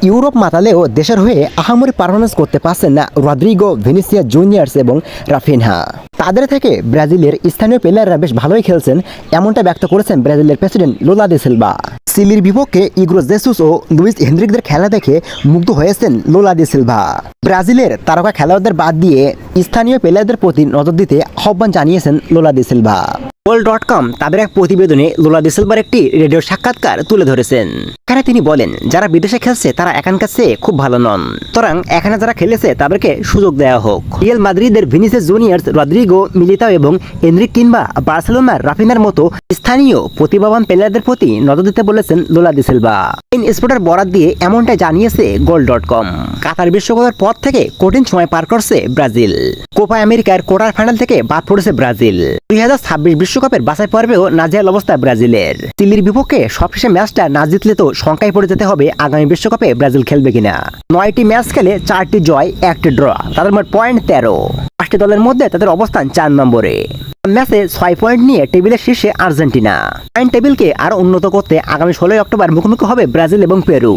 Europe মাতালেও দেশের হয়ে আহামরি পারফরমেন্স করতে পারছেন না রদ্রিগো, ভিনিসিয়াস জুনিয়র্স এবং রাফিনহা। তাদের থেকে ব্রাজিলের স্থানীয় প্লেয়াররা বেশ ভালোই খেলছেন, এমনটা ব্যক্ত করেছেন ব্রাজিলের প্রেসিডেন্ট লুলা দে সিলভা। চিলির বিপক্ষে ইগ্রো জেসুস ও লুইস হেনরিকদের খেলা দেখে মুগ্ধ হয়েছেন লুলা দে সিলভা। ব্রাজিলের তারকা খেলোয়াড়দের বাদ দিয়ে স্থানীয় প্লেয়ারদের প্রতি নজর দিতে আহ্বান জানিয়েছেন লুলা দে সিলভা। goal.com তাদের এক প্রতিবেদনে লুলা দে সিলভার একটি রেডিও সাক্ষাৎকার তুলে ধরেছেন। এখানে তিনি বলেন, যারা বিদেশে খেলছে তারা এখানকার চেয়ে খুব ভালো নন, সুতরাং এখানে যারা খেলেছে তাদেরকে সুযোগ দেওয়া হোক। রিয়াল মাদ্রিদের ভিনিসিয়াস জুনিয়র্স, রদ্রিগো, মিলিতাও এবং এনরিক কিংবা বার্সেলোনার রাফিনার মতো স্থানীয় প্রতিভাবান প্লেয়ারদের প্রতি নজর দিতে বলেছেন লুলা দে সিলভা। স্পোর্টের বরাত দিয়ে এমনটাই জানিয়েছে goal.com। কাতার বিশ্বকাপের পর থেকে কঠিন সময় পার করছে ব্রাজিল। কোপা আমেরিকার কোয়ার্টার ফাইনাল থেকে বাদ পড়েছে ব্রাজিল। 2026 বিশ্বকাপের বাছাই পর্বেও নাজেহাল অবস্থা ব্রাজিলের। চিলির বিপক্ষে সবশেষে ম্যাচটা না জিতলে তো শঙ্কায় পড়ে যেতে হবে আগামী বিশ্বকাপে ব্রাজিল খেলবে কিনা। 9টি ম্যাচ খেলে 4টি জয়, 1টি ড্র, তাদের মোট পয়েন্ট 13। 5টি দলের মধ্যে তাদের অবস্থান 4 নম্বরে। ম্যাচে 6 পয়েন্ট নিয়ে টেবিলের শীর্ষে আর্জেন্টিনা। পয়েন্ট টেবিলকে আরো উন্নত করতে আগামী 16 অক্টোবর মুখোমুখি হবে ব্রাজিল এবং পেরু।